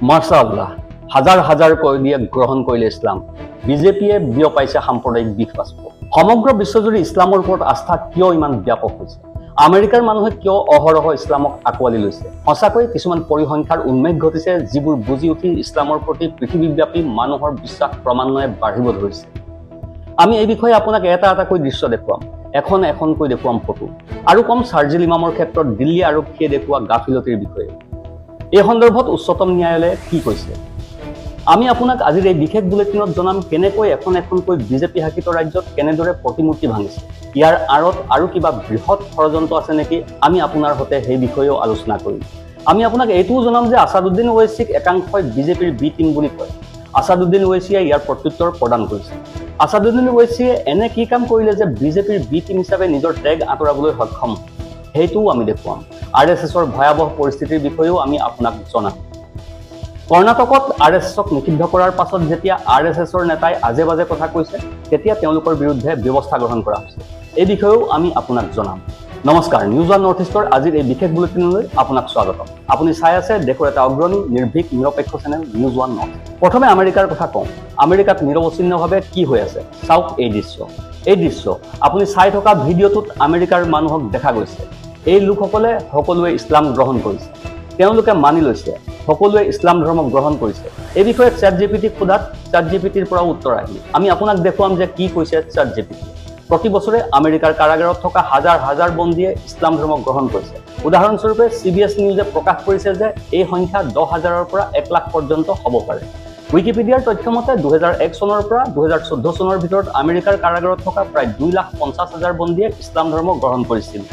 মাশাআল্লাহ হাজাৰ হাজাৰ কয়দীয়ে গ্ৰহণ কৰিলে ইছলাম বিজেপিয়ে বিয়পাইছে সাম্প্ৰদায়িক বিষ-বাষ্প সমগ্ৰ বিশ্বজুৰি ইছলামৰ ওপৰত আস্থা কিয় ইমান ব্যাপক হৈছে আমেৰিকাৰ মানুহে কিয় অহৰহ ইছলামক আকোৱালি লৈছে সঁচাকৈ কিছুমান পৰিসংখ্যাৰ উন্মেষ ঘটিছে যিবোৰ বুজি উঠি ইছলামৰ প্ৰতি পৃথিৱীব্যাপী মানুহৰ বিশ্বাস ক্ৰমান্বয়ে বাঢ়িব ধৰিছে আমি এই বিষয়ে আপোনাক এটা কৈ দৃশ্য দেখুৱাম এখনকৈ দেখুৱাম ফটো আৰু কম চাৰ্জিল ইমামৰ ক্ষেত্ৰত দিল্লী আৰক্ষীয়ে দেখুওৱা গাফিলতিৰ বিষয়ে এই সন্দৰ্ভত উচ্চতম ন্যায়ালয়ে কি কৈছে আমি আপোনাক আজিৰ এই বিশেষ বুলেটিনত জনাম কেনেকৈ এখনকৈ বিজেপি শাসিত ৰাজ্যত কেনেদৰে প্ৰতিমূৰ্তি ভাঙিছে ইয়াৰ আঁৰত আৰু কিবা বৃহৎ ষড়যন্ত্ৰ আছে নেকি আমি আপোনাৰ সৈতে সেই বিষয়েও আলোচনা কৰিম আমি আপোনাক এইটোও জনাম যে আসাদুদ্দিন ওৱেইছিক একাংশই বিজেপিৰ বি টিম বুলি কয় আসাদুদ্দিন ওৱেইছিয়ে ইয়াৰ প্ৰত্যুত্তৰ প্ৰদান কৰিছে আসাদুদ্দিন ওৱেইছিয়ে এনে কি কাম কৰিলে যে বিজেপিৰ বি টিম হিচাপে নিজৰ টেগ আঁতৰাবলৈ সক্ষম সেইটোও আমি দেখুৱাম আৰএছএছৰ ভয়াবহ পৰিস্থিতিৰ বিষয়েও আমি আপোনাক জনাম কৰ্ণাটকত আৰএছএছক নিষিদ্ধ কৰাৰ পাছত যেতিয়া আৰএছএছৰ নেতাই আজে বাজে কথা কৈছে তেতিয়া তেওঁলোকৰ বিৰুদ্ধে ব্যৱস্থা গ্ৰহণ কৰা হৈছে এই বিষয়েও আমি আপোনাক জনাম নমস্কাৰ নিউজ ওৱান নৰ্থ ইষ্টৰ আজিৰ এই বিশেষ বুলেটিনলৈ আপোনাক স্বাগতম আপুনি চাই আছে দেশৰ এটা অগ্ৰণী নিৰ্ভীক নিৰপেক্ষ চেনেল নিউজ ওৱান নৰ্থ প্ৰথমে আমেৰিকাৰ কথা কওঁ আমেৰিকাত নিৰৱচ্ছিন্নভাৱে কি হৈ আছে চাওক এই দৃশ্য আপুনি চাই থকা ভিডিঅ'টোত আমেৰিকাৰ মানুহক দেখা গৈছে এই লোকসকলে সকলোৱে ইছলাম গ্ৰহণ কৰিছে তেওঁলোকে মানি লৈছে সকলোৱে ইছলাম ধৰ্ম গ্ৰহণ কৰিছে এই বিষয়ে চ্যাটজিপিটিক সোধাত চ্যাটজিপিটিৰ পৰা উত্তৰ আহিল আমি আপোনাক দেখুৱাম যে কি কৈছে চ্যাটজিপিটি প্ৰতি বছৰে আমেৰিকাৰ কাৰাগাৰত থকা হাজাৰ হাজাৰ বন্দীয়ে ইছলাম ধৰ্ম গ্ৰহণ কৰিছে উদাহৰণস্বৰূপে CBS নিউজে প্ৰকাশ কৰিছে যে এই সংখ্যা 10,000ৰ পৰা 1 লাখ পৰ্যন্ত হ'ব পাৰে উইকিপিডিয়াৰ তথ্যমতে 2001 চনৰ পৰা 2014 চনৰ ভিতৰত আমেৰিকাৰ কাৰাগাৰত থকা প্ৰায় 2,50,000 বন্দীয়ে ইছলাম ধৰ্ম গ্ৰহণ কৰিছিল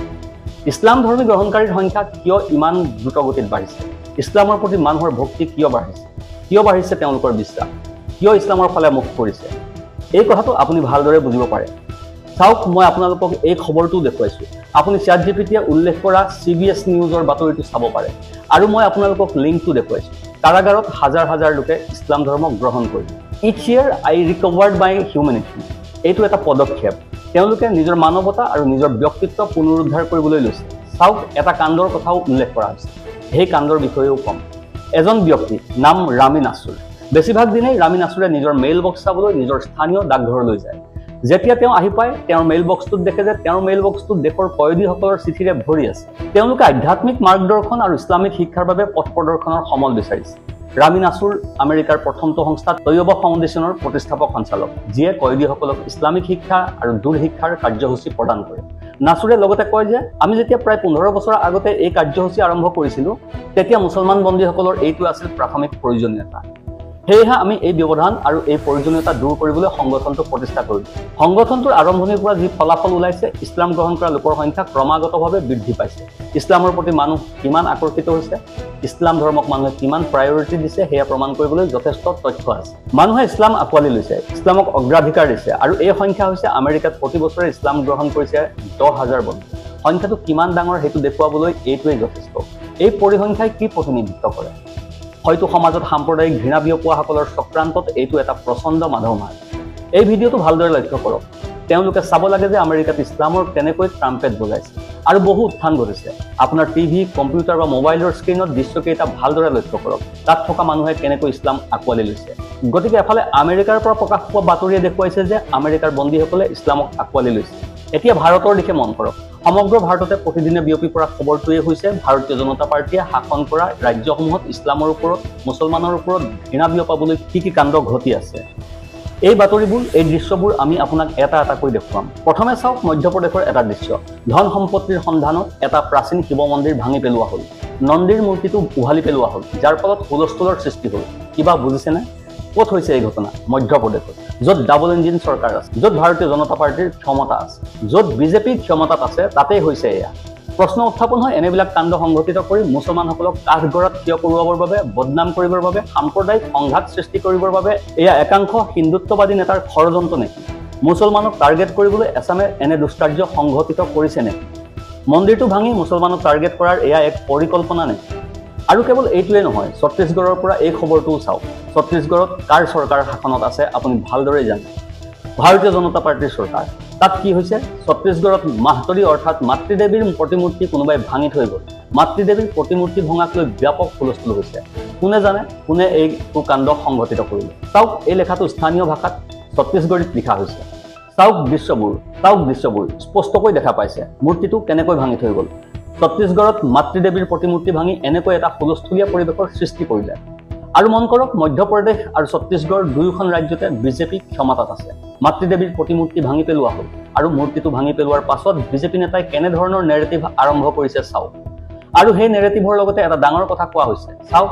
ইছলাম ধৰ্মী গ্ৰহণকাৰীৰ সংখ্যা কিয় ইমান দ্ৰুতগতিত বাঢ়িছে ইছলামৰ প্ৰতি মানুহৰ ভক্তি কিয় বাঢ়িছে তেওঁলোকৰ বিশ্বাস কিয় ইছলামৰ ফালে মুখ কৰিছে এই কথাটো আপুনি ভালদৰে বুজিব পাৰে চাওক মই আপোনালোকক এই খবৰটো দেখুৱাইছো আপুনি চ্যাটজিপিটিয়ে উল্লেখ কৰা CBS নিউজৰ বাতৰিটো চাব পাৰে আৰু মই আপোনালোকক লিংকটো দেখুৱাইছো কাৰাগাৰত হাজাৰ হাজাৰ লোকে ইছলাম ধৰ্ম গ্ৰহণ কৰিছে ইচ ইয়াৰ আই ৰিকভাৰ্ড মাই হিউমেনিটি এইটো এটা পদক্ষেপ তেওঁলোকে নিজৰ মানৱতা আৰু নিজৰ ব্যক্তিত্ব পুনৰুদ্ধাৰ কৰিবলৈ লৈছে চাওক এটা কাণ্ডৰ কথাও উল্লেখ কৰা হৈছে সেই কাণ্ডৰ বিষয়েও কম এজন ব্যক্তি নাম ৰামি নাছুৰ বেছিভাগ দিনেই ৰামি নাছুৰে নিজৰ মেইল বক্স চাবলৈ নিজৰ স্থানীয় ডাকঘৰলৈ যায় যেতিয়া তেওঁ আহি পায় তেওঁৰ মেইল বক্সটোত দেখে যে তেওঁৰ মেইল বক্সটোত দেশৰ কয়দীসকলৰ চিঠিৰে ভৰি আছে তেওঁলোকে আধ্যাত্মিক মাৰ্গদৰ্শন আৰু ইছলামিক শিক্ষাৰ বাবে পথ প্ৰদৰ্শনৰ সমল বিচাৰিছে ৰামি নাছুৰ আমেৰিকাৰ প্ৰথমটো সংস্থা তৈয়বা ফাউণ্ডেশ্যনৰ প্ৰতিষ্ঠাপক সঞ্চালক যিয়ে কয়দীসকলক ইছলামিক শিক্ষা আৰু দূৰ শিক্ষাৰ কাৰ্যসূচী প্ৰদান কৰে নাছুৰে লগতে কয় যে আমি যেতিয়া প্ৰায় 15 বছৰ আগতে এই কাৰ্যসূচী আৰম্ভ কৰিছিলো তেতিয়া মুছলমান বন্দীসকলৰ এইটো আছিল প্ৰাথমিক প্ৰয়োজনীয়তা সেয়েহে আমি এই ব্যৱধান আৰু এই প্ৰয়োজনীয়তা দূৰ কৰিবলৈ সংগঠনটো প্ৰতিষ্ঠা কৰিলো সংগঠনটোৰ আৰম্ভণিৰ পৰা যি ফলাফল ওলাইছে ইছলাম গ্ৰহণ কৰা লোকৰ সংখ্যা ক্ৰমাগতভাৱে বৃদ্ধি পাইছে ইছলামৰ প্ৰতি মানুহ কিমান আকৰ্ষিত হৈছে ইছলাম ধৰ্মক মানুহে কিমান প্ৰায়ৰিটি দিছে সেয়া প্ৰমাণ কৰিবলৈ যথেষ্ট তথ্য আছে মানুহে ইছলাম আকোৱালি লৈছে ইছলামক অগ্ৰাধিকাৰ দিছে আৰু এই সংখ্যা হৈছে আমেৰিকাত প্ৰতি বছৰে ইছলাম গ্ৰহণ কৰিছে 10,000 বন্দী সংখ্যাটো কিমান ডাঙৰ হেতু দেখুৱাবলৈ এইটোৱে যথেষ্ট এই পৰিসংখ্যাই কি প্ৰতিনিধিত্ব কৰে হয়তো সমাজত সাম্প্ৰদায়িক ঘৃণা বিয়পোৱাসকলৰ চক্ৰান্তত এইটো এটা প্ৰচণ্ড মাধমাৰ এই ভিডিঅ'টো ভালদৰে লক্ষ্য কৰক তেওঁলোকে চাব লাগে যে আমেৰিকাত ইছলামৰ কেনেকৈ ট্ৰাম্পেট বজাইছে আৰু বহু উত্থান ঘটিছে আপোনাৰ টিভি কম্পিউটাৰ বা মোবাইলৰ স্ক্ৰীনত দৃশ্যকেইটা ভালদৰে লক্ষ্য কৰক তাত থকা মানুহে কেনেকৈ ইছলাম আকোৱালি লৈছে গতিকে এফালে আমেৰিকাৰ পৰা প্ৰকাশ পোৱা বাতৰিয়ে দেখুৱাইছে যে আমেৰিকাৰ বন্দীসকলে ইছলামক আকোৱালি লৈছে এতিয়া ভাৰতৰ দিশে মন কৰক সমগ্ৰ ভাৰততে প্ৰতিদিনে বিয়পি পৰা খবৰটোৱে হৈছে ভাৰতীয় জনতা পাৰ্টিয়ে শাসন কৰা ৰাজ্যসমূহত ইছলামৰ ওপৰত মুছলমানৰ ওপৰত ঘৃণা বিয়পাবলৈ কি কাণ্ড ঘটি আছে এই বাতৰিবোৰ এই দৃশ্যবোৰ আমি আপোনাক এটা কৈ দেখুৱাম প্ৰথমে চাওক মধ্যপ্ৰদেশৰ এটা দৃশ্য ধন সম্পত্তিৰ সন্ধানত এটা প্ৰাচীন শিৱ মন্দিৰ ভাঙি পেলোৱা হ'ল নন্দীৰ মূৰ্তিটো উভালি পেলোৱা হ'ল যাৰ ফলত হুলস্থুলৰ সৃষ্টি হ'ল কিবা বুজিছেনে ক'ত হৈছে এই ঘটনা মধ্যপ্ৰদেশত য'ত ডাবল ইঞ্জিন চৰকাৰ আছে য'ত ভাৰতীয় জনতা পাৰ্টিৰ ক্ষমতা আছে য'ত বিজেপি ক্ষমতাত আছে তাতেই হৈছে এয়া প্ৰশ্ন উত্থাপন হয় এনেবিলাক কাণ্ড সংঘটিত কৰি মুছলমানসকলক কাঠগড়াত থিয় কৰোৱাবৰ বাবে বদনাম কৰিবৰ বাবে সাম্প্ৰদায়িক সংঘাত সৃষ্টি কৰিবৰ বাবে এয়া একাংশ হিন্দুত্ববাদী নেতাৰ ষড়যন্ত্ৰ নেকি মুছলমানক টাৰ্গেট কৰিবলৈ এছামে এনে দুষ্কাৰ্য সংঘটিত কৰিছে নেকি মন্দিৰটো ভাঙি মুছলমানক টাৰ্গেট কৰাৰ এয়া এক পৰিকল্পনা নেকি আৰু কেৱল এইটোৱে নহয় ছত্তীশগড়ৰ পৰা এই খবৰটোও চাওক ছত্তীশগড়ত কাৰ চৰকাৰ শাসনত আছে আপুনি ভালদৰে জানে ভাৰতীয় জনতা পাৰ্টিৰ চৰকাৰ তাত কি হৈছে ছত্তীশগড়ত মাহতৰী অৰ্থাৎ মাতৃদেৱীৰ প্ৰতিমূৰ্তি কোনোবাই ভাঙি থৈ গ'ল মাতৃদেৱীৰ প্ৰতিমূৰ্তি ভঙাক লৈ ব্যাপক হুলস্থুল হৈছে কোনে জানে কোনে এইটো কাণ্ড সংঘটিত কৰিলে। চাওক এই লেখাটো স্থানীয় ভাষাত ছত্তীশগড়ীত লিখা হৈছে। চাওক দৃশ্যবোৰ স্পষ্টকৈ দেখা পাইছে মূৰ্তিটো কেনেকৈ ভাঙি থৈ গ'ল। ছত্তীশগড়ত মাতৃদেৱীৰ প্ৰতিমূৰ্তি ভাঙি এনেকৈ এটা হুলস্থুলীয়া পৰিৱেশৰ সৃষ্টি কৰিলে। আৰু মন কৰক মধ্যপ্ৰদেশ আৰু ছত্তীশগড় দুয়োখন ৰাজ্যতে বিজেপি ক্ষমতাত আছে। মাতৃদেৱীৰ প্ৰতিমূৰ্তি ভাঙি পেলোৱা হ'ল আৰু মূৰ্তিটো ভাঙি পেলোৱাৰ পাছত বিজেপি নেতাই কেনেধৰণৰ নেৰেটিভ আৰম্ভ কৰিছে চাওক। আৰু সেই নেৰেটিভৰ লগতে এটা ডাঙৰ কথা কোৱা হৈছে। চাওক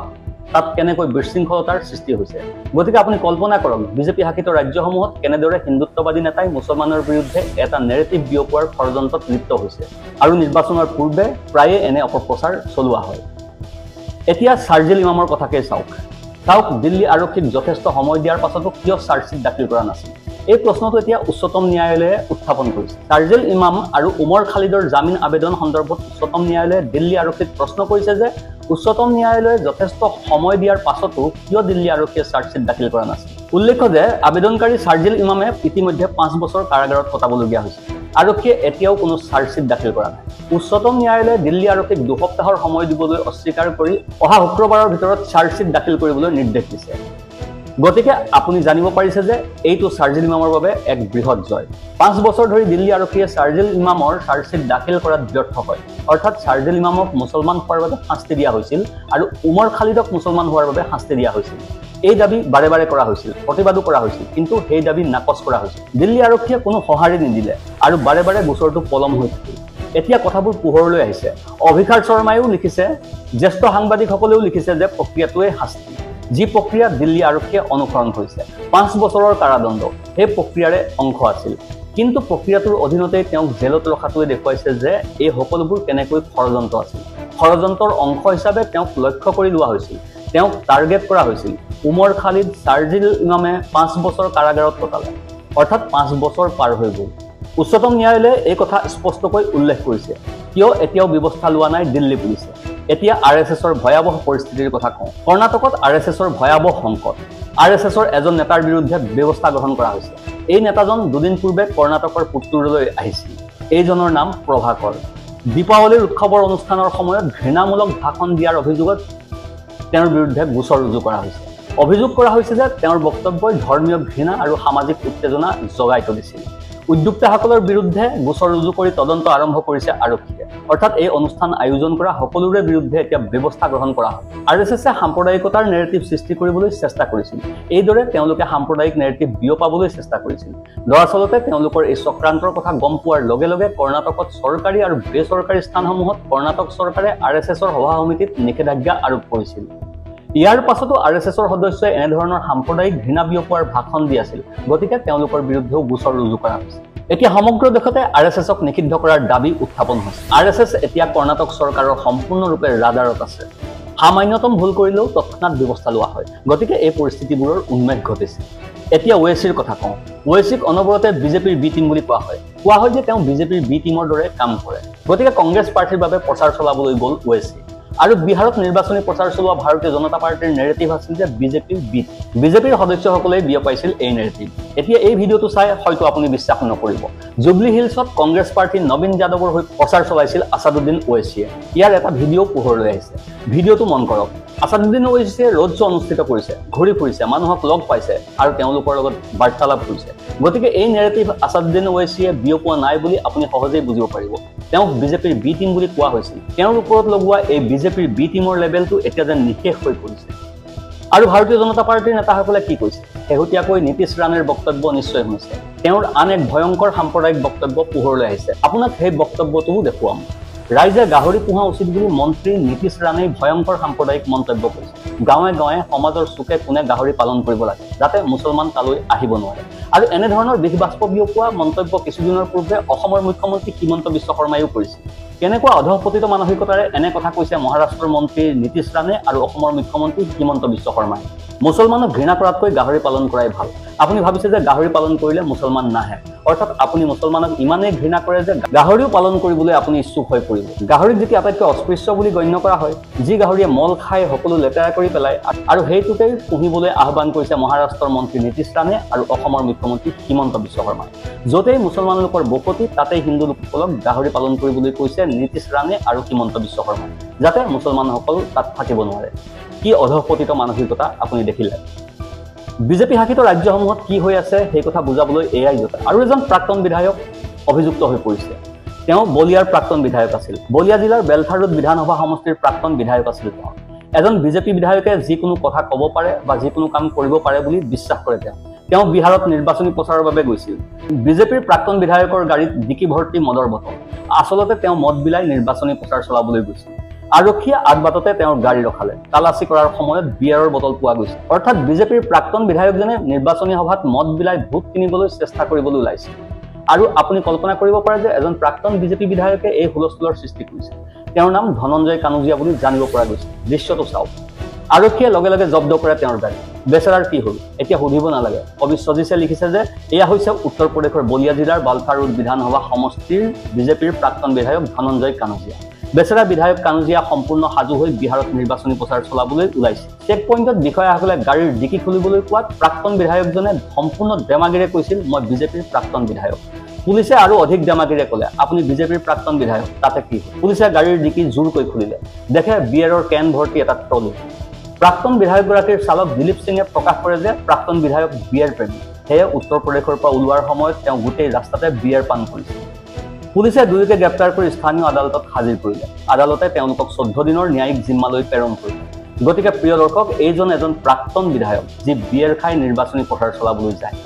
তাত কেনেকৈ বিশৃংখলতাৰ সৃষ্টি হৈছে। গতিকে আপুনি কল্পনা কৰক বিজেপি শাসিত ৰাজ্যসমূহত কেনেদৰে হিন্দুত্ববাদী নেতাই মুছলমানৰ বিৰুদ্ধে এটা নেৰেটিভ বিয়পোৱাৰ ষড়যন্ত্ৰত লিপ্ত হৈছে। আৰু নিৰ্বাচনৰ পূৰ্বে প্ৰায়ে এনে অপপ্ৰচাৰ চলোৱা হয়। এতিয়া চাৰ্জিল ইমামৰ কথাকে চাওক দিল্লী আৰক্ষীক যথেষ্ট সময় দিয়াৰ পাছতো কিয় চাৰ্জশ্বিট দাখিল কৰা নাছিল? এই প্ৰশ্নটো এতিয়া উচ্চতম ন্যায়ালয়ে উত্থাপন কৰিছে। চাৰ্জিল ইমাম আৰু উমৰ খালিদৰ জামিন আবেদন সন্দৰ্ভত উচ্চতম ন্যায়ালয়ে দিল্লী আৰক্ষীক প্ৰশ্ন কৰিছে যে উচ্চতম ন্যায়ালয়ে যথেষ্ট সময় দিয়াৰ পাছতো কিয় দিল্লী আৰক্ষীয়ে চাৰ্জশ্বিট দাখিল কৰা নাছিল। উল্লেখ্য যে আবেদনকাৰী চাৰ্জিল ইমামে ইতিমধ্যে 5 বছৰ কাৰাগাৰত কটাবলগীয়া হৈছে। আৰক্ষীয়ে এতিয়াও কোনো চাৰ্জশ্বিট দাখিল কৰা নাই। উচ্চতম ন্যায়ালয়ে দিল্লী আৰক্ষীক 2 সপ্তাহৰ সময় দিবলৈ অস্বীকাৰ কৰি অহা শুক্ৰবাৰৰ ভিতৰত চাৰ্জশ্বিট দাখিল কৰিবলৈ নিৰ্দেশ দিছে। গতিকে আপুনি জানিব পাৰিছে যে এইটো চাৰ্জিল ইমামৰ বাবে এক বৃহৎ জয়। 5 বছৰ ধৰি দিল্লী আৰক্ষীয়ে চাৰ্জিল ইমামৰ চাৰ্জশ্বিট দাখিল কৰাত ব্যৰ্থ হয়। অৰ্থাৎ চাৰ্জিল ইমামক মুছলমান হোৱাৰ বাবে শাস্তি দিয়া হৈছিল আৰু উমৰ খালিদক মুছলমান হোৱাৰ বাবে শাস্তি দিয়া হৈছিল। এই দাবী বাৰে বাৰে কৰা হৈছিল, প্ৰতিবাদো কৰা হৈছিল, কিন্তু সেই দাবী নাকচ কৰা হৈছিল। দিল্লী আৰক্ষীয়ে কোনো সঁহাৰি নিদিলে আৰু বাৰে বাৰে গোচৰটো পলম হৈ থাকিল। এতিয়া কথাবোৰ পোহৰলৈ আহিছে। অভিষাৰ শৰ্মায়ো লিখিছে, জ্যেষ্ঠ সাংবাদিকসকলেও লিখিছে যে প্ৰক্ৰিয়াটোৱে শাস্তি, যি প্ৰক্ৰিয়া দিল্লী আৰক্ষীয়ে অনুসৰণ কৰিছে। 5 বছৰৰ কাৰাদণ্ড সেই প্ৰক্ৰিয়াৰে অংশ আছিল। কিন্তু প্ৰক্ৰিয়াটোৰ অধীনতেই তেওঁক জেলত ৰখাটোৱে দেখুৱাইছে যে এই সকলোবোৰ কেনেকৈ ষড়যন্ত্ৰ আছিল। ষড়যন্ত্ৰৰ অংশ হিচাপে তেওঁক লক্ষ্য কৰি লোৱা হৈছিল, তেওঁক টাৰ্গেট কৰা হৈছিল। উমৰ খালিদ, চাৰ্জিল ইমামে 5 বছৰ কাৰাগাৰত কটালে, অৰ্থাৎ 5 বছৰ পাৰ হৈ গ'ল। উচ্চতম ন্যায়ালয়ে এই কথা স্পষ্টকৈ উল্লেখ কৰিছে। কিয় এতিয়াও ব্যৱস্থা লোৱা নাই দিল্লী পুলিচে? এতিয়া RSSৰ ভয়াৱহ পৰিস্থিতিৰ কথা কওঁ। কৰ্ণাটকত RSSৰ ভয়াৱহ সংকট। RSSৰ এজন নেতাৰ বিৰুদ্ধে ব্যৱস্থা গ্ৰহণ কৰা হৈছে। এই নেতাজন দুদিন পূৰ্বে কৰ্ণাটকৰ পুত্তুৰলৈ আহিছিল। এইজনৰ নাম প্ৰভাকৰ। দীপাৱলীৰ উৎসৱৰ অনুষ্ঠানৰ সময়ত ঘৃণামূলক ভাষণ দিয়াৰ অভিযোগত তেওঁৰ বিৰুদ্ধে গোচৰ ৰুজু কৰা হৈছে। অভিযোগ কৰা হৈছে যে তেওঁৰ বক্তব্যই ধৰ্মীয় ঘৃণা আৰু সামাজিক উত্তেজনা জগাই তুলিছিল। উদ্যোক্তাসকলৰ বিৰুদ্ধে গোচৰ ৰুজু কৰি তদন্ত আৰম্ভ কৰিছে আৰক্ষীয়ে। অৰ্থাৎ এই অনুষ্ঠান আয়োজন কৰা সকলোৰে বিৰুদ্ধে এতিয়া ব্যৱস্থা গ্ৰহণ কৰা হয়। RSSে সাম্প্ৰদায়িকতাৰ নেৰেটিভ সৃষ্টি কৰিবলৈ চেষ্টা কৰিছিল। এইদৰে তেওঁলোকে সাম্প্ৰদায়িক নেৰেটিভ বিয়পাবলৈ চেষ্টা কৰিছিল। দৰাচলতে তেওঁলোকৰ এই চক্ৰান্তৰ কথা গম পোৱাৰ লগে লগে কৰ্ণাটকত চৰকাৰী আৰু বেচৰকাৰী স্থানসমূহত কৰ্ণাটক চৰকাৰে RSSৰ সভা সমিতিত নিষেধাজ্ঞা আৰোপ কৰিছিল। ইয়াৰ পাছতো RSSৰ সদস্যই এনেধৰণৰ সাম্প্ৰদায়িক ঘৃণা বিয়পোৱাৰ ভাষণ দি আছিল। গতিকে তেওঁলোকৰ বিৰুদ্ধেও গোচৰ ৰুজু কৰা হৈছে। এতিয়া সমগ্ৰ দেশতে RSSক নিষিদ্ধ কৰাৰ দাবী উত্থাপন হৈছে। RSS এতিয়া কৰ্ণাটক চৰকাৰৰ সম্পূৰ্ণৰূপে ৰাডাৰত আছে। সামান্যতম ভুল কৰিলেও তৎক্ষণাৎ ব্যৱস্থা লোৱা হয়। গতিকে এই পৰিস্থিতিবোৰৰ উন্মেষ ঘটিছে। এতিয়া ওৱেচিৰ কথা কওঁ। ওৱেচিক অনবৰতে বিজেপিৰ বি টিম বুলি কোৱা হয় যে তেওঁ বিজেপিৰ বি টিমৰ দৰে কাম কৰে। গতিকে কংগ্ৰেছ পাৰ্টিৰ বাবে প্ৰচাৰ চলাবলৈ গ'ল ওৱেচি। আৰু বিহাৰত নিৰ্বাচনী প্ৰচাৰ চলোৱা ভাৰতীয় জনতা পাৰ্টিৰ নেৰেটিভ আছিল যে বিজেপিৰ বিজেপিৰ সদস্যসকলে বিয়পাইছিল এই নেৰেটিভ। এতিয়া এই ভিডিঅ'টো চাই হয়তো আপুনি বিশ্বাস নকৰিব। জুবলি হিলছত কংগ্ৰেছ পাৰ্টীৰ নবীন যাদৱৰ হৈ প্ৰচাৰ চলাইছিল আছাদুদ্দিন ওৱেচিয়ে। ইয়াৰ এটা ভিডিঅ' পোহৰলৈ আহিছে। ভিডিঅ'টো মন কৰক। আছাদুদ্দিন ওৱেচিয়ে ৰোড শ্ব' অনুষ্ঠিত কৰিছে, ঘূৰি ফুৰিছে, মানুহক লগ পাইছে আৰু তেওঁলোকৰ লগত বাৰ্তালাপ কৰিছে। গতিকে এই নেৰেটিভ আছাদুদ্দিন ওৱেচিয়ে বিয়পোৱা নাই বুলি আপুনি সহজেই বুজিব পাৰিব। তেওঁক বিজেপিৰ বি টিম বুলি কোৱা হৈছিল। তেওঁৰ ওপৰত লগোৱা এই বিজেপিৰ বি টিমৰ লেবেলটো এতিয়া যেন নিশেষ হৈ পৰিছে। আৰু ভাৰতীয় জনতা পাৰ্টিৰ নেতাসকলে কি কৈছে? শেহতীয়াকৈ নীতিশ ৰাণেৰ বক্তব্য নিশ্চয় শুনিছে। তেওঁৰ আন এক ভয়ংকৰ সাম্প্ৰদায়িক বক্তব্য পোহৰলৈ আহিছে। আপোনাক সেই বক্তব্যটোও দেখুৱাম। ৰাইজে গাহৰি পোহা উচিত বুলি মন্ত্ৰী নীতিশ ৰাণেই ভয়ংকৰ সাম্প্ৰদায়িক মন্তব্য কৰিছে। গাঁৱে গাঁৱে সমাজৰ চুকে কোণে গাহৰি পালন কৰিব লাগে, যাতে মুছলমান তালৈ আহিব নোৱাৰে। আৰু এনেধৰণৰ বিষবাষ্প বিয়পোৱা মন্তব্য কিছুদিনৰ পূৰ্বে অসমৰ মুখ্যমন্ত্ৰী হিমন্ত বিশ্ব শৰ্মায়ো কৰিছিল। কেনেকুৱা অধঃপতিত মানসিকতাৰে এনে কথা কৈছে মহাৰাষ্ট্ৰৰ মন্ত্ৰী নীতিশ ৰাণে আৰু অসমৰ মুখ্যমন্ত্ৰী হিমন্ত বিশ্ব শৰ্মাই। মুছলমানক ঘৃণা কৰাতকৈ গাহৰি পালন কৰাই ভাল। আপুনি ভাবিছে যে গাহৰি পালন কৰিলে মুছলমান নাহে, অৰ্থাৎ আপুনি মুছলমানক ইমানেই ঘৃণা কৰে যে গাহৰিও পালন কৰিবলৈ আপুনি ইচ্ছুক হৈ পৰিব। গাহৰিক যেতিয়া আটাইতকৈ অস্পৃশ্য বুলি গণ্য কৰা হয়, যি গাহৰিয়ে মল খাই সকলো লেতেৰা কৰি পেলায়, আৰু সেইটোকেই পুহিবলৈ আহ্বান কৰিছে মহাৰাষ্ট্ৰৰ মন্ত্ৰী নীতিশ ৰাণে আৰু অসমৰ মুখ্যমন্ত্ৰী হিমন্ত বিশ্ব শৰ্মাই। য'তেই মুছলমান লোকৰ বসতি তাতেই হিন্দু লোকসকলক গাহৰি পালন কৰিবলৈ কৈছে নীতিশ ৰাণে আৰু হিমন্ত বিশ্ব শৰ্মাই, যাতে মুছলমানসকল তাত থাকিব নোৱাৰে। কি অধঃপতিত মানসিকতা আপুনি দেখিলে বিজেপি শাসিত ৰাজ্যসমূহত কি হৈ আছে সেই কথা বুজাবলৈ এয়াই জোতা আৰু এজন প্ৰাক্তন বিধায়ক অভিযুক্ত হৈ পৰিছে তেওঁ বলিয়াৰ প্ৰাক্তন বিধায়ক আছিল বলিয়া জিলাৰ বেলথাৰুড বিধানসভা সমষ্টিৰ প্ৰাক্তন বিধায়ক আছিল এজন বিজেপি বিধায়কে যিকোনো কথা ক'ব পাৰে বা যিকোনো কাম কৰিব পাৰে বুলি বিশ্বাস কৰে তেওঁ বিহাৰত নিৰ্বাচনী প্ৰচাৰৰ বাবে গৈছিল বিজেপিৰ প্ৰাক্তন বিধায়কৰ গাড়ীত ডিকি ভৰ্তি মদৰ বটল আসলতে তেওঁ মদ বিলাই নিৰ্বাচনী প্ৰচাৰ চলাবলৈ গৈছিল আৰক্ষীয়ে আগবাটতে তেওঁৰ গাড়ী ৰখালে তালাচী কৰাৰ সময়ত বিয়াৰৰ বটল পোৱা গৈছে অৰ্থাৎ বিজেপিৰ প্ৰাক্তন বিধায়কজনে নিৰ্বাচনী সভাত মদ বিলাই ভোট কিনিবলৈ চেষ্টা কৰিবলৈ ওলাইছে আৰু আপুনি কল্পনা কৰিব পাৰে যে এজন প্ৰাক্তন বিজেপি বিধায়কে এই হুলস্থুলৰ সৃষ্টি কৰিছে তেওঁৰ নাম ধনঞ্জয় কানুজিয়া বুলি জানিব পৰা গৈছে দৃশ্যটো চাওক আৰক্ষীয়ে লগে লগে জব্দ কৰে তেওঁৰ গাড়ী বেচেৰাৰ কি হ'ল এতিয়া সুধিব নালাগে কবি সজিছে লিখিছে যে এয়া হৈছে উত্তৰ প্ৰদেশৰ বলিয়া জিলাৰ বালথাৰুড বিধানসভা সমষ্টিৰ বিজেপিৰ প্ৰাক্তন বিধায়ক ধনঞ্জয় কানুজিয়া বেচেৰা বিধায়ক কানুজিয়া সম্পূৰ্ণ সাজু হৈ বিহাৰত নিৰ্বাচনী প্ৰচাৰ চলাবলৈ ওলাইছে চেক পইণ্টত বিষয়াসকলে গাড়ীৰ ডিকি খুলিবলৈ কোৱাত প্ৰাক্তন বিধায়কজনে সম্পূৰ্ণ ডেমাগিৰে কৈছিল মই বিজেপিৰ প্ৰাক্তন বিধায়ক পুলিচে আৰু অধিক ডেমাগিৰে ক'লে আপুনি বিজেপিৰ প্ৰাক্তন বিধায়ক তাতে কি পুলিচে গাড়ীৰ ডিকি জোৰকৈ খুলিলে দেখে বিয়েৰৰ কেন ভৰ্তি এটা ট্ৰলি প্ৰাক্তন বিধায়কগৰাকীৰ চালক দিলীপ সিঙে প্ৰকাশ কৰে যে প্ৰাক্তন বিধায়ক বিয়েৰ প্ৰেমী সেয়ে উত্তৰ প্ৰদেশৰ পৰা ওলোৱাৰ সময়ত তেওঁ গোটেই ৰাস্তাতে বিয়েৰ পান কৰিছিল পুলিচে দুয়োকে গ্ৰেপ্তাৰ কৰি স্থানীয় আদালতত হাজিৰ কৰিলে আদালতে তেওঁলোকক 14 দিনৰ ন্যায়িক জিম্মালৈ প্ৰেৰণ কৰিলে গতিকে প্ৰিয় দৰ্শক এইজন এজন প্ৰাক্তন বিধায়ক যি বিয়েৰ খাই নিৰ্বাচনী প্ৰচাৰ চলাবলৈ যায়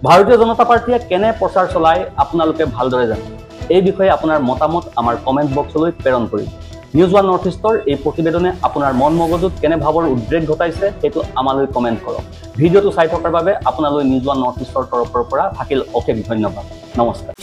ভাৰতীয় জনতা পাৰ্টিয়ে কেনে প্ৰচাৰ চলাই আপোনালোকে ভালদৰে জানে এই বিষয়ে আপোনাৰ মতামত আমাৰ কমেন্ট বক্সলৈ প্ৰেৰণ কৰিব নিউজ ওৱান নৰ্থ ইষ্টৰ এই প্ৰতিবেদনে আপোনাৰ মন মগজুত কেনে ভাৱৰ উদ্ৰেক ঘটাইছে সেইটো আমালৈ কমেন্ট কৰক ভিডিঅ'টো চাই থকাৰ বাবে আপোনালৈ নিউজ ওৱান নৰ্থ ইষ্টৰ তৰফৰ পৰা থাকিল অশেষ ধন্যবাদ নমস্কাৰ